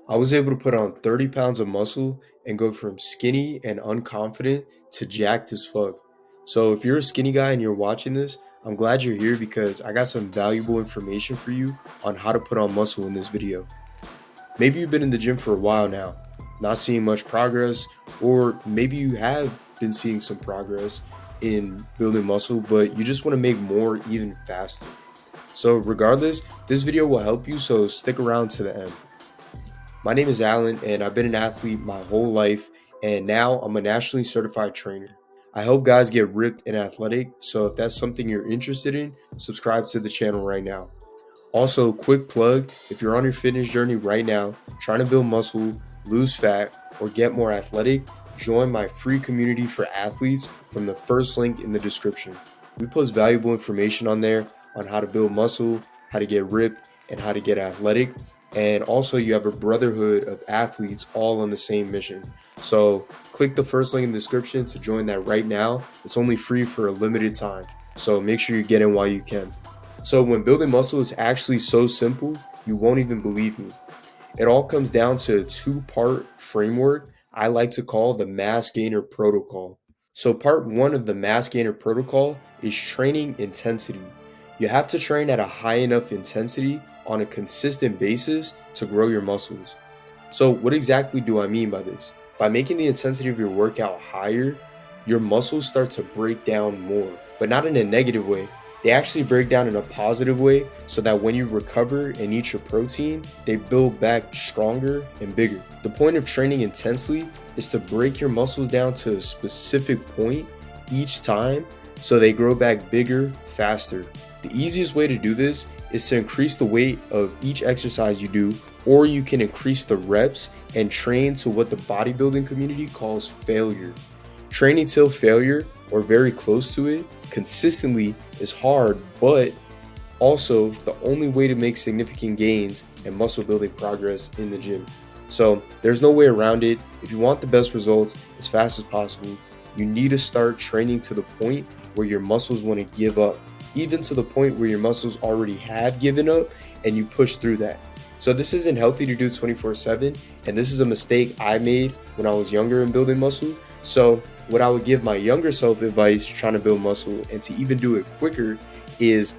I was able to put on 30 pounds of muscle and go from skinny and unconfident to jacked as fuck. So if you're a skinny guy and you're watching this, I'm glad you're here because I got some valuable information for you on how to put on muscle in this video. Maybe you've been in the gym for a while now, not seeing much progress, or maybe you have been seeing some progress in building muscle, but you just want to make more even faster. So regardless, this video will help you, so stick around to the end. My name is Alan, and I've been an athlete my whole life, and now I'm a nationally certified trainer. I help guys get ripped and athletic, so if that's something you're interested in, subscribe to the channel right now. Also, quick plug, if you're on your fitness journey right now, trying to build muscle, lose fat, or get more athletic, join my free community for athletes from the first link in the description. We post valuable information on there on how to build muscle, how to get ripped, and how to get athletic. And also, you have a brotherhood of athletes all on the same mission. So, click the first link in the description to join that right now. It's only free for a limited time. So, make sure you get in while you can. So when building muscle is actually so simple, you won't even believe me. It all comes down to a two-part framework I like to call the mass gainer protocol. So part one of the mass gainer protocol is training intensity. You have to train at a high enough intensity on a consistent basis to grow your muscles. So what exactly do I mean by this? By making the intensity of your workout higher, your muscles start to break down more, but not in a negative way. They actually break down in a positive way so that when you recover and eat your protein, they build back stronger and bigger. The point of training intensely is to break your muscles down to a specific point each time so they grow back bigger, faster. The easiest way to do this is to increase the weight of each exercise you do, or you can increase the reps and train to what the bodybuilding community calls failure. Training till failure or very close to it consistently is hard, but also the only way to make significant gains and muscle building progress in the gym. So there's no way around it. If you want the best results as fast as possible, you need to start training to the point where your muscles want to give up, even to the point where your muscles already have given up and you push through that. So this isn't healthy to do 24/7, and this is a mistake I made when I was younger in building muscle. So what I would give my younger self advice trying to build muscle and to even do it quicker is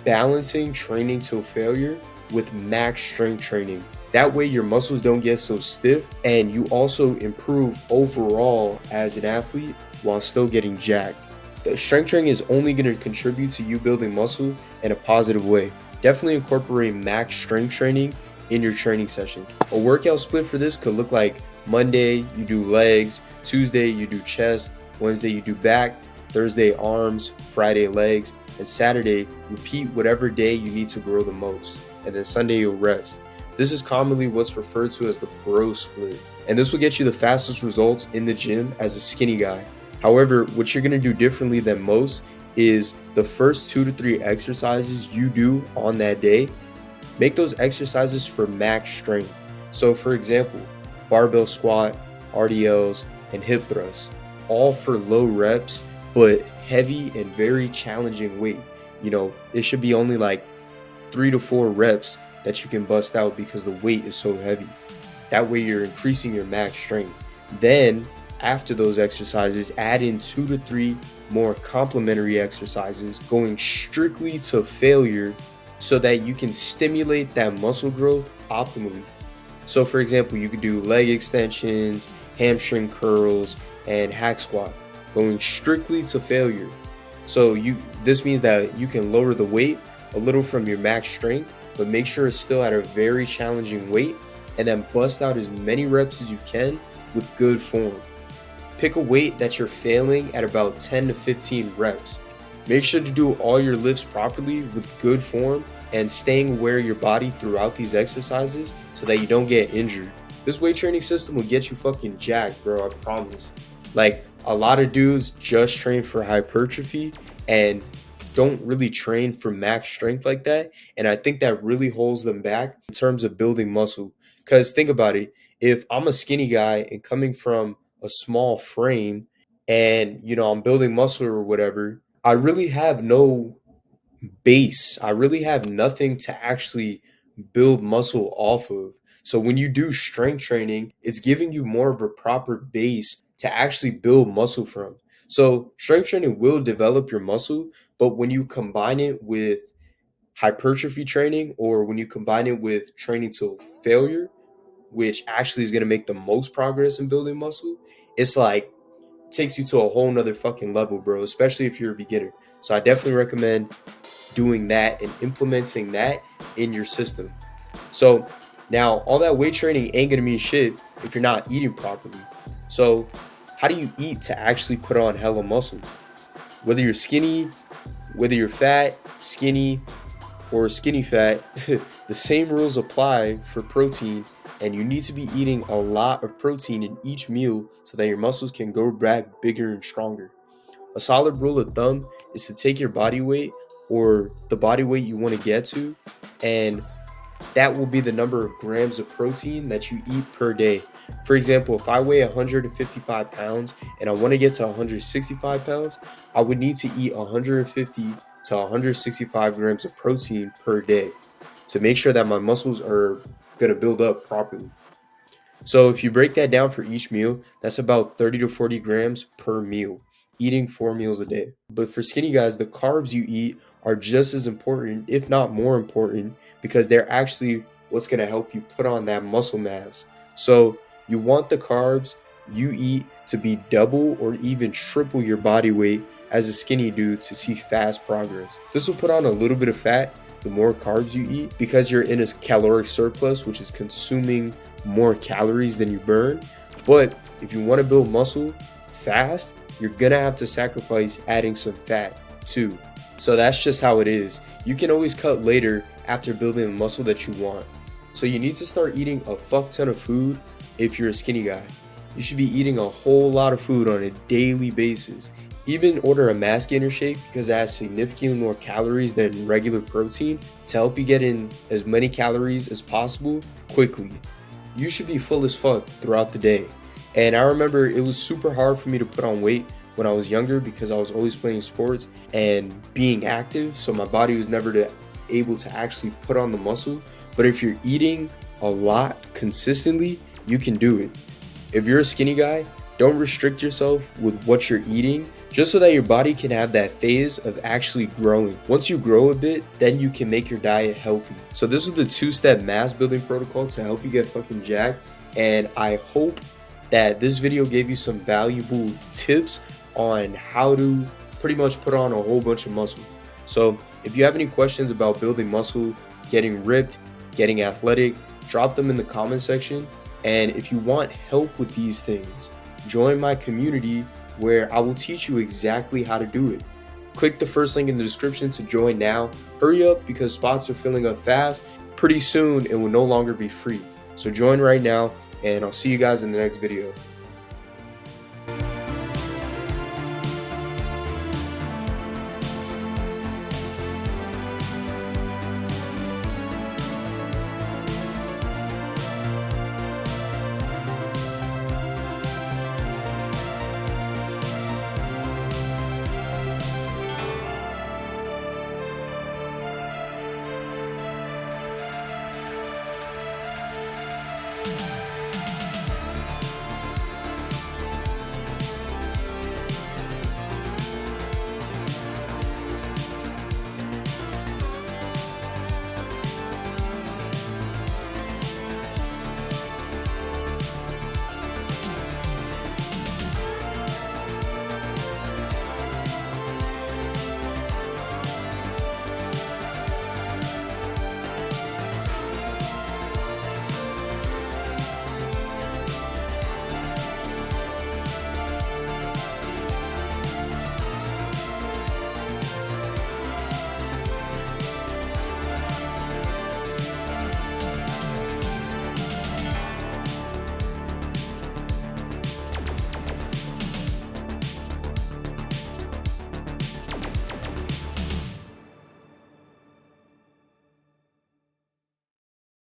balancing training till failure with max strength training. That way your muscles don't get so stiff and you also improve overall as an athlete while still getting jacked. The strength training is only going to contribute to you building muscle in a positive way. Definitely incorporate max strength training in your training session. A workout split for this could look like Monday you do legs, Tuesday you do chest, Wednesday you do back, Thursday arms, Friday legs, and Saturday repeat whatever day you need to grow the most, and then Sunday you'll rest. This is commonly what's referred to as the bro split, and this will get you the fastest results in the gym as a skinny guy. However, what you're going to do differently than most is the first 2 to 3 exercises you do on that day, make those exercises for max strength. So for example, barbell squat, RDLs, and hip thrusts, all for low reps, but heavy and very challenging weight. It should be only like 3 to 4 reps that you can bust out because the weight is so heavy. That way you're increasing your max strength. Then after those exercises, add in 2 to 3 more complementary exercises going strictly to failure so that you can stimulate that muscle growth optimally. So for example, you could do leg extensions, hamstring curls, and hack squat, going strictly to failure. So this means that you can lower the weight a little from your max strength, but make sure it's still at a very challenging weight, and then bust out as many reps as you can with good form. Pick a weight that you're failing at about 10 to 15 reps. Make sure to do all your lifts properly with good form and staying aware of your body throughout these exercises so that you don't get injured. This weight training system will get you fucking jacked, bro, I promise. Like, a lot of dudes just train for hypertrophy and don't really train for max strength like that. And I think that really holds them back in terms of building muscle. Because think about it, if I'm a skinny guy and coming from a small frame and, I'm building muscle or whatever, I really have no base. I really have nothing to actually build muscle off of. So when you do strength training, it's giving you more of a proper base to actually build muscle from. So strength training will develop your muscle, but when you combine it with hypertrophy training, or when you combine it with training to failure, which actually is going to make the most progress in building muscle, it's like takes you to a whole nother fucking level, bro, especially if you're a beginner. So I definitely recommend doing that and implementing that in your system. So now all that weight training ain't gonna mean shit if you're not eating properly. So how do you eat to actually put on hella muscle? Whether you're skinny, whether you're fat, skinny, or skinny fat, the same rules apply for protein, and you need to be eating a lot of protein in each meal so that your muscles can grow back bigger and stronger. A solid rule of thumb is to take your body weight, or the body weight you want to get to, and that will be the number of grams of protein that you eat per day. For example, if I weigh 155 pounds and I want to get to 165 pounds, I would need to eat 150 to 165 grams of protein per day to make sure that my muscles are going to build up properly. So if you break that down for each meal, that's about 30 to 40 grams per meal, eating 4 meals a day. But for skinny guys, the carbs you eat are just as important, if not more important, because they're actually what's going to help you put on that muscle mass. So you want the carbs you eat to be double or even triple your body weight as a skinny dude to see fast progress. This will put on a little bit of fat the more carbs you eat, because you're in a caloric surplus, which is consuming more calories than you burn. But if you want to build muscle fast, you're gonna have to sacrifice adding some fat too. So that's just how it is. You can always cut later after building the muscle that you want. So you need to start eating a fuck ton of food if you're a skinny guy. You should be eating a whole lot of food on a daily basis. Even order a mass gainer shake, because it has significantly more calories than regular protein, to help you get in as many calories as possible quickly. You should be full as fuck throughout the day. And I remember it was super hard for me to put on weight when I was younger, because I was always playing sports and being active, so my body was never able to actually put on the muscle. But if you're eating a lot consistently, you can do it. If you're a skinny guy, don't restrict yourself with what you're eating, just so that your body can have that phase of actually growing. Once you grow a bit, then you can make your diet healthy. So this is the 2-step mass building protocol to help you get fucking jacked. And I hope that this video gave you some valuable tips on how to pretty much put on a whole bunch of muscle. So if you have any questions about building muscle, getting ripped, getting athletic, drop them in the comment section. And if you want help with these things, join my community where I will teach you exactly how to do it. Click the first link in the description to join now. Hurry up, because spots are filling up fast. Pretty soon it will no longer be free. So join right now, and I'll see you guys in the next video.